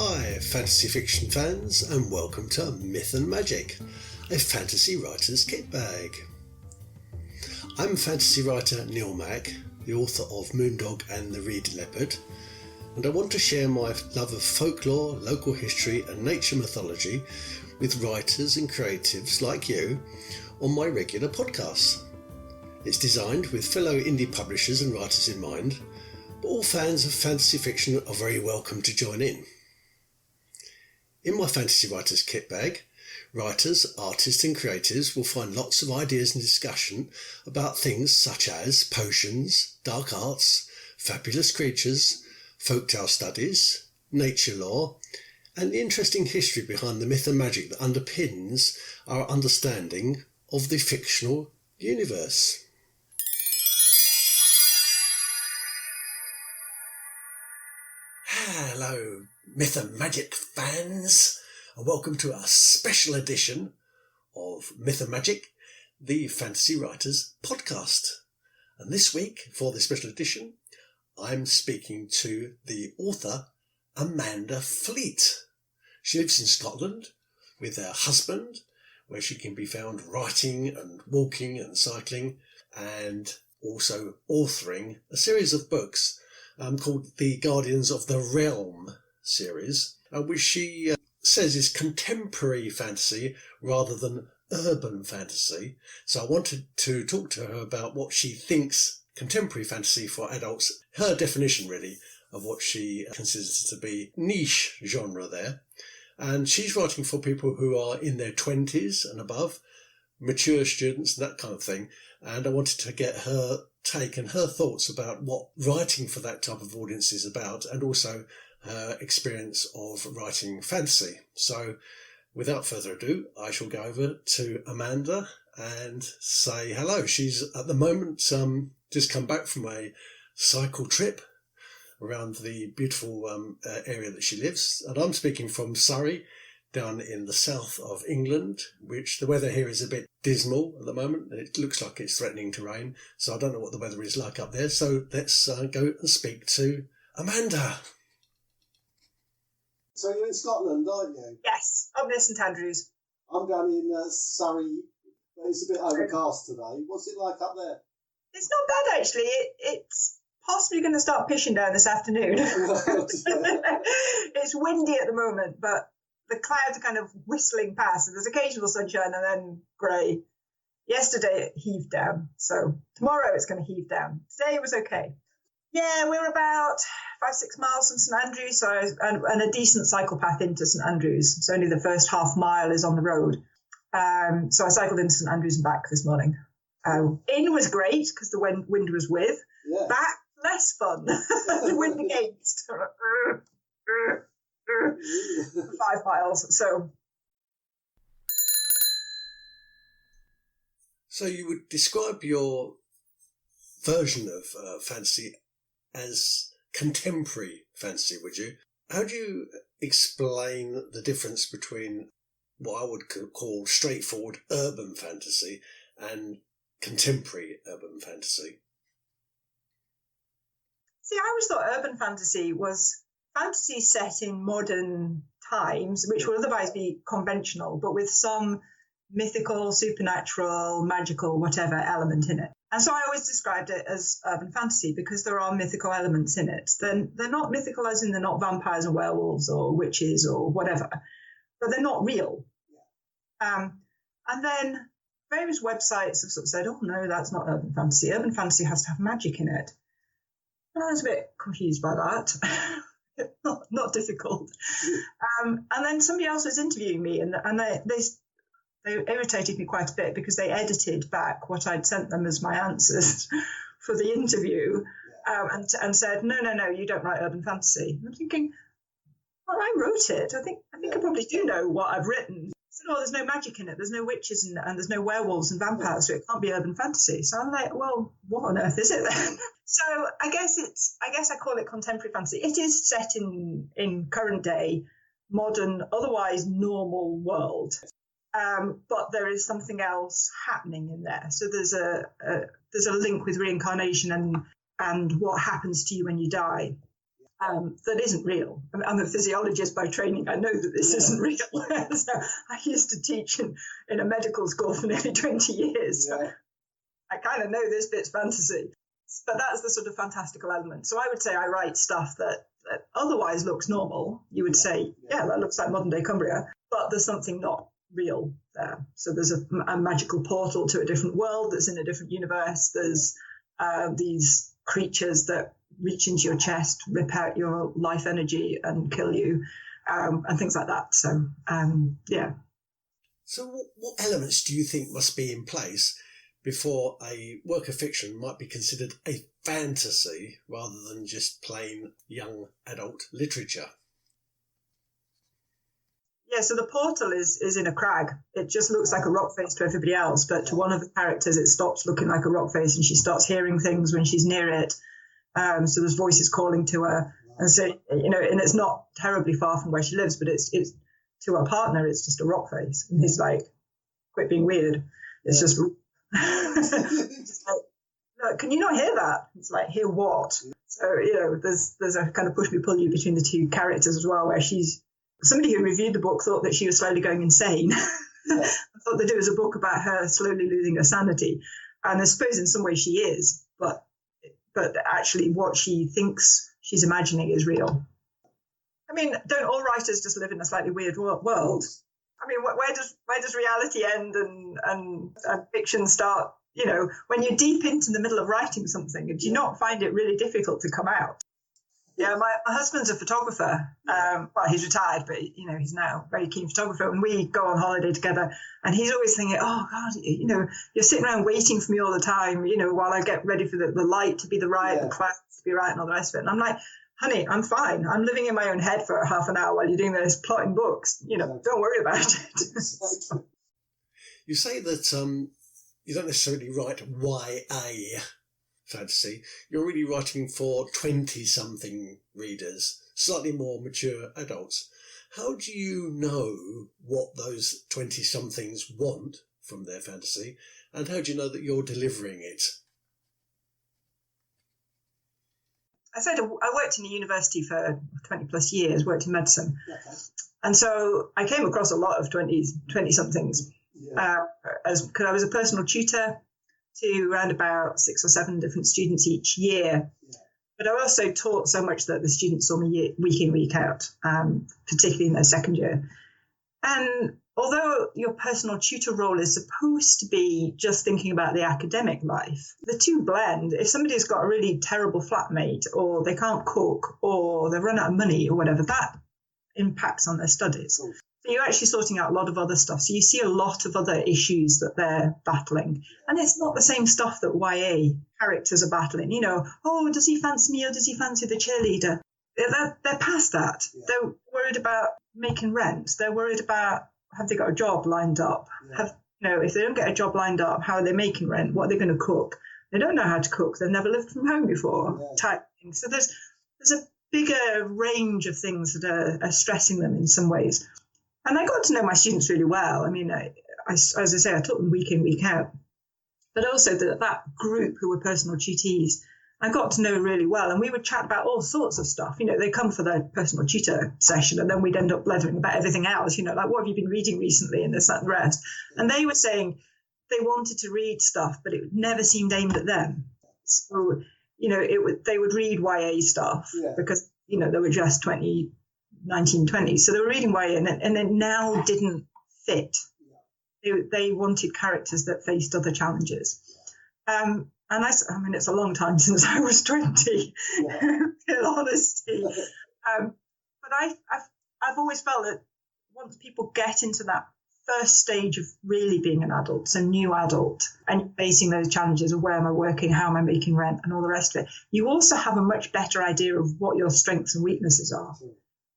Hi, fantasy fiction fans, and welcome to Myth and Magic, a fantasy writer's kit bag. I'm fantasy writer Neil Mack, the author of Moondog and the Reed Leopard, and I want to share my love of folklore, local history and nature mythology with writers and creatives like you on my regular podcasts. It's designed with fellow indie publishers and writers in mind, but all fans of fantasy fiction are very welcome to join in. In my fantasy writer's kit bag, writers, artists and creatives will find lots of ideas and discussion about things such as potions, dark arts, fabulous creatures, folktale studies, nature lore, and the interesting history behind the myth and magic that underpins our understanding of the fictional universe. Hello, Myth and Magic fans, and welcome to a special edition of Myth and Magic, the Fantasy Writers Podcast. And this week, for this special edition, I'm speaking to the author, Amanda Fleet. She lives in Scotland with her husband, where she can be found writing and walking and cycling, and also authoring a series of books called the Guardians of the Realm series, which she says is contemporary fantasy rather than urban fantasy. So I wanted to talk to her about what she thinks contemporary fantasy for adults, her definition really of what she considers to be niche genre there. And she's writing for people who are in their 20s and above, mature students and that kind of thing. And I wanted to get her take and her thoughts about what writing for that type of audience is about, and also her experience of writing fantasy. So without further ado, I shall go over to Amanda and say hello. She's at the moment just come back from a cycle trip around the beautiful area that she lives. And I'm speaking from Surrey, down in the south of England, which the weather here is a bit dismal at the moment. It looks like it's threatening to rain, so I don't know what the weather is like up there. So let's go and speak to Amanda. So you're in Scotland, aren't you? Yes, up near St Andrews. I'm down in Surrey, but it's a bit overcast today. What's it like up there? It's not bad, actually. It's possibly going to start pissing down this afternoon. It's windy at the moment, but the clouds are kind of whistling past, and there's occasional sunshine and then grey. Yesterday it heaved down, so tomorrow it's going to heave down. Today it was okay. Yeah, we're about 5-6 miles from St Andrews, and a decent cycle path into St Andrews. So only the first half mile is on the road. So I cycled into St Andrews and back this morning. In was great because the wind was with. Yeah. Back, less fun. The wind against. 5 miles. So you would describe your version of fantasy as contemporary fantasy, would you? How do you explain the difference between what I would call straightforward urban fantasy and contemporary urban fantasy? See, I always thought urban fantasy was fantasy set in modern times, which will otherwise be conventional, but with some mythical, supernatural, magical, whatever element in it. And so I always described it as urban fantasy because there are mythical elements in it. They're not mythical as in they're not vampires and werewolves or witches or whatever, but they're not real. And then various websites have sort of said, oh, no, that's not urban fantasy. Urban fantasy has to have magic in it. And I was a bit confused by that. Not difficult. And then somebody else was interviewing me, and they irritated me quite a bit because they edited back what I'd sent them as my answers for the interview, and said, no, you don't write urban fantasy. And I'm thinking, well, I wrote it. I think I probably do know what I've written. So, no, there's no magic in it. There's no witches and there's no werewolves and vampires, so it can't be urban fantasy. So I'm like, well, what on earth is it then? So I guess I call it contemporary fantasy. It is set in current day, modern, otherwise normal world. But there is something else happening in there. So there's a link with reincarnation and what happens to you when you die. that isn't real. I mean, I'm a physiologist by training. I know that this isn't real. So I used to teach in a medical school for nearly 20 years. So I kind of know this bit's fantasy. But that's the sort of fantastical element. So I would say I write stuff that otherwise looks normal. You would say, yeah, that looks like modern day Cumbria, but there's something not real there. So there's a magical portal to a different world that's in a different universe. There's these creatures that reach into your chest, rip out your life energy and kill you, and things like that. So, yeah. So what elements do you think must be in place before a work of fiction might be considered a fantasy rather than just plain young adult literature? Yeah, so the portal is in a crag. It just looks like a rock face to everybody else, but to one of the characters, it stops looking like a rock face and she starts hearing things when she's near it. So there's voices calling to her. And so, and it's not terribly far from where she lives, but it's to her partner, it's just a rock face. And he's like, quit being weird. It's just like, look, can you not hear that? It's like, hear what? So, there's a kind of push me pull you between the two characters as well, where somebody who reviewed the book thought that she was slowly going insane. I thought that it was a book about her slowly losing her sanity. And I suppose in some ways she is, but actually what she thinks she's imagining is real. I mean, don't all writers just live in a slightly weird world? I mean, where does reality end and fiction start? When you're deep into the middle of writing something, do you not find it really difficult to come out? Yeah, my husband's a photographer. Well, he's retired, but he's now a very keen photographer. And we go on holiday together, and he's always thinking, "Oh God, you're sitting around waiting for me all the time. While I get ready for the light to be the right, the clouds to be right, and all the rest of it." And I'm like, "Honey, I'm fine. I'm living in my own head for half an hour while you're doing this plotting books. Don't worry about it." You say that you don't necessarily write YA fantasy. You're really writing for 20-something readers, slightly more mature adults. How do you know what those 20-somethings want from their fantasy, and how do you know that you're delivering it? I said I worked in a university for 20 plus years, worked in medicine. Okay. And so I came across a lot of 20-somethings because I was a personal tutor to around about 6 or 7 different students each year. Yeah. But I also taught so much that the students saw me week in, week out, particularly in their second year. And although your personal tutor role is supposed to be just thinking about the academic life, the two blend. If somebody's got a really terrible flatmate, or they can't cook, or they've run out of money, or whatever, that impacts on their studies. Cool. So you're actually sorting out a lot of other stuff. So you see a lot of other issues that they're battling. And it's not the same stuff that YA characters are battling. Oh, does he fancy me or does he fancy the cheerleader? They're past that. Yeah. They're worried about making rent. They're worried about, have they got a job lined up? Yeah. If they don't get a job lined up, how are they making rent? What are they going to cook? They don't know how to cook. They've never lived from home before, type thing. So there's a bigger range of things that are stressing them in some ways. And I got to know my students really well. I mean, as I say, I taught them week in, week out. But also that group who were personal tutees, I got to know really well. And we would chat about all sorts of stuff. They come for their personal tutor session, and then we'd end up blethering about everything else. Like, what have you been reading recently, and this, that, and the rest. And they were saying they wanted to read stuff, but it never seemed aimed at them. So, they would read YA stuff because, they were just 1920. So they were reading YA, and it now didn't fit. They wanted characters that faced other challenges. And I mean, it's a long time since I was 20, in honesty. But I've always felt that once people get into that first stage of really being an adult, so new adult, and facing those challenges of where am I working, how am I making rent, and all the rest of it, you also have a much better idea of what your strengths and weaknesses are.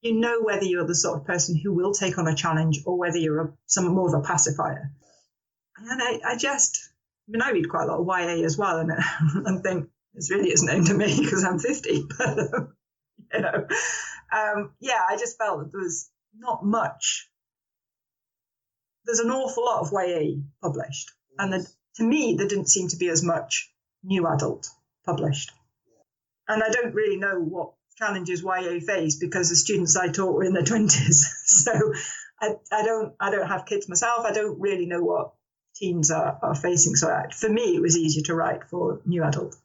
You know whether you're the sort of person who will take on a challenge or whether you're more of a pacifier. And I read quite a lot of YA as well, and think this really isn't aimed at me because I'm 50. But, I just felt that there was not much. There's an awful lot of YA published, and to me, there didn't seem to be as much new adult published. And I don't really know what challenges YA face because the students I taught were in their 20s. So I don't have kids myself. I don't really know what teens are facing. So for me, it was easier to write for new adult.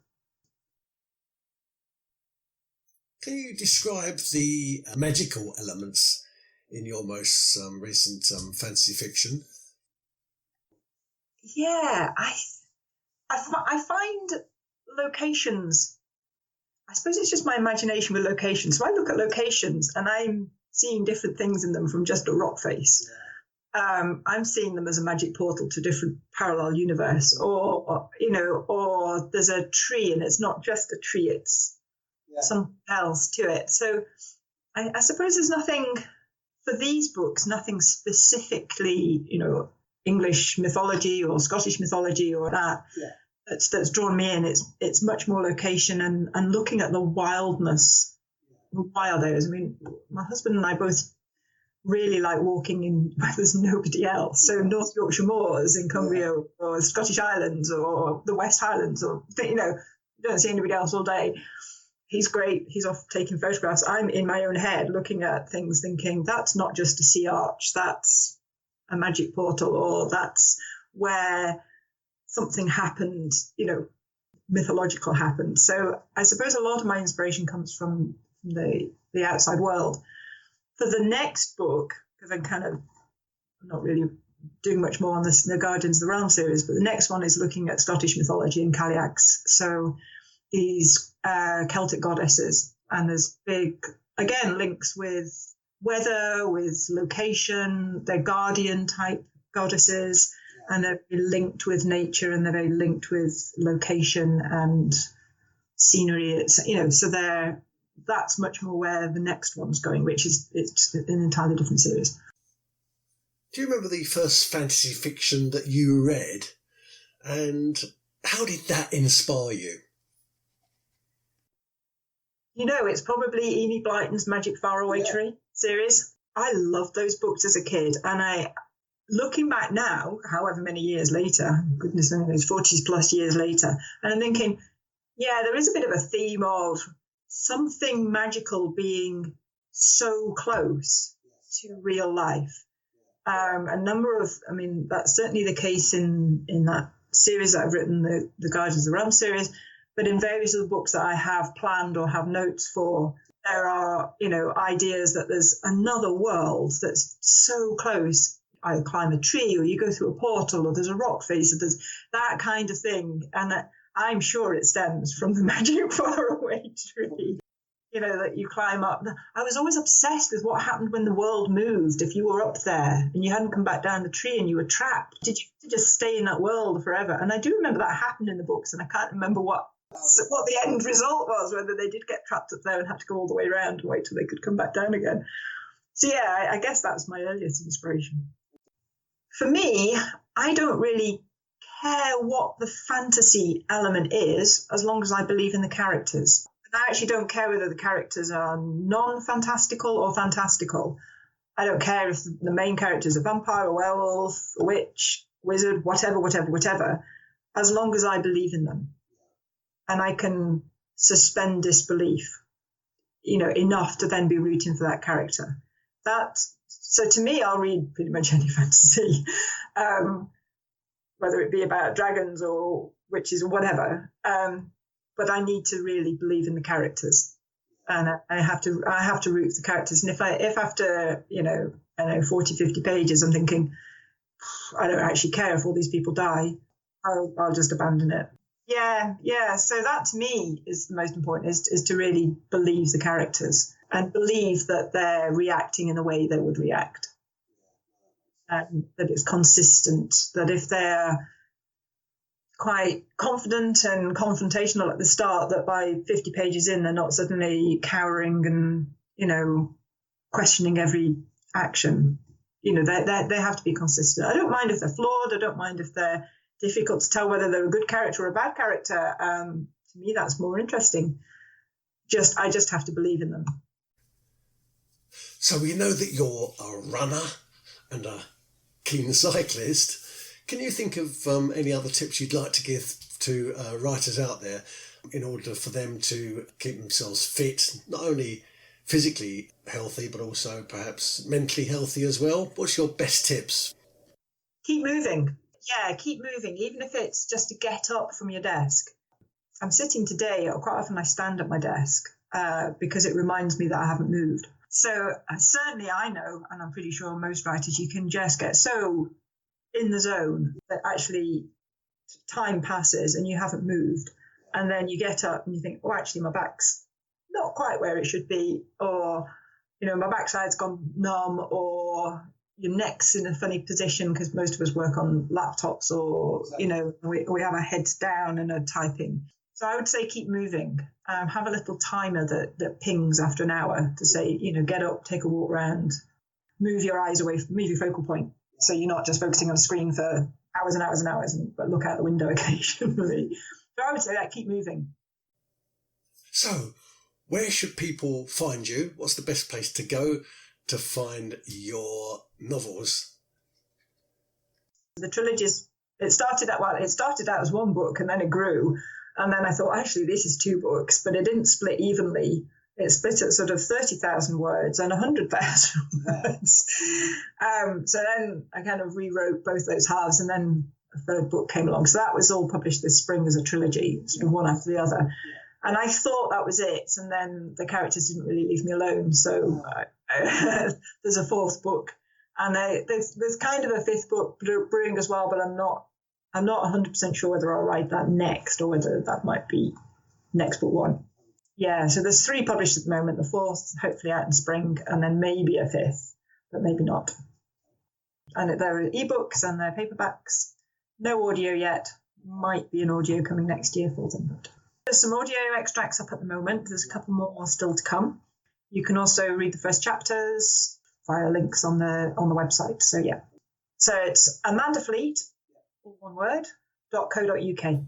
Can you describe the magical elements in your most recent fantasy fiction? Yeah, I find locations, I suppose it's just my imagination with locations. So I look at locations and I'm seeing different things in them from just a rock face. I'm seeing them as a magic portal to a different parallel universe, or there's a tree and it's not just a tree, it's something else to it. So I suppose there's nothing for these books, nothing specifically, English mythology or Scottish mythology or that that's drawn me in. It's much more location and looking at the wildness, the wild areas. I mean, my husband and I both really like walking in where there's nobody else. So North Yorkshire Moors in Cumbria or Scottish Islands or the West Highlands or, you don't see anybody else all day. He's great. He's off taking photographs. I'm in my own head looking at things thinking, that's not just a sea arch, that's a magic portal, or that's where something happened, mythological happened. So I suppose a lot of my inspiration comes from the outside world. For the next book, because I'm not really doing much more on this, the Guardians of the Realm series, but the next one is looking at Scottish mythology and Cailleachs. So these Celtic goddesses, and there's big, again, links with weather, with location, they're guardian type goddesses, and they're linked with nature, and they're very linked with location and scenery. So that's much more where the next one's going, which is it's an entirely different series. Do you remember the first fantasy fiction that you read, and how did that inspire you? It's probably Enid Blyton's Magic Faraway Tree series. I loved those books as a kid, and looking back now, however many years later, goodness knows, 40 plus years later, and I'm thinking, there is a bit of a theme of something magical being so close to real life. That's certainly the case in that series that I've written, the Guardians of the Realm series, but in various of the books that I have planned or have notes for, there are, ideas that there's another world that's so close. I climb a tree, or you go through a portal, or there's a rock face, or there's that kind of thing. And I'm sure it stems from the Magic Faraway Tree, that you climb up. I was always obsessed with what happened when the world moved. If you were up there and you hadn't come back down the tree and you were trapped, did you just stay in that world forever? And I do remember that happened in the books, and I can't remember what the end result was, whether they did get trapped up there and had to go all the way around and wait till they could come back down again. So I guess that's my earliest inspiration. For me, I don't really care what the fantasy element is, as long as I believe in the characters. I actually don't care whether the characters are non-fantastical or fantastical. I don't care if the main character is a vampire, a werewolf, a witch, wizard, whatever, as long as I believe in them. And I can suspend disbelief, enough to then be rooting for that character. So to me, I'll read pretty much any fantasy, whether it be about dragons or witches or whatever. But I need to really believe in the characters, and I have to root for the characters. And if after 40, 50 pages, I'm thinking, I don't actually care if all these people die, I'll just abandon it. Yeah. So that to me is the most important, is to really believe the characters and believe that they're reacting in the way they would react, and that it's consistent, that if they're quite confident and confrontational at the start, that by 50 pages in, they're not suddenly cowering and, questioning every action. They have to be consistent. I don't mind if they're flawed. I don't mind if they're difficult to tell whether they're a good character or a bad character. To me, that's more interesting. I just have to believe in them. So we know that you're a runner and a keen cyclist. Can you think of any other tips you'd like to give to writers out there? in order for them to keep themselves fit, not only physically healthy, but also perhaps mentally healthy as well? What's your best tips? Keep moving. Yeah, keep moving, even if it's just to get up from your desk. I'm sitting today, or quite often I stand at my desk because it reminds me that I haven't moved. So certainly I know, and I'm pretty sure most writers, you can just get so in the zone that actually time passes and you haven't moved. And then you get up and you think, oh, actually my back's not quite where it should be, or, my backside's gone numb, or your neck's in a funny position because most of us work on laptops, or, we have our heads down and are typing. So I would say keep moving. Have a little timer that pings after an hour to say, get up, take a walk around, move your eyes away, move your focal point. So you're not just focusing on a screen for hours and hours and hours, but look out the window occasionally. So I would say that, keep moving. So where should people find you? What's the best place to go to find your novels? The trilogies, it started out as one book and then it grew. And then I thought, actually, this is 2 books, but it didn't split evenly. It split at sort of 30,000 words and 100,000 words. So then I kind of rewrote both those halves, and then a 3rd book came along. So that was all published this spring as a trilogy, sort of one after the other. And I thought that was it. And then the characters didn't really leave me alone. So there's a 4th book. And there's kind of a 5th book brewing as well, but I'm not 100% sure whether I'll write that next or whether that might be next book 1. Yeah, so there's 3 published at the moment. The 4th hopefully out in spring, and then maybe a 5th, but maybe not. And there are ebooks and there are paperbacks. No audio yet. Might be an audio coming next year for them. But there's some audio extracts up at the moment. There's a couple more still to come. You can also read the first chapters via links on the website. So yeah. So it's Amanda Fleet, all one word, .co.uk.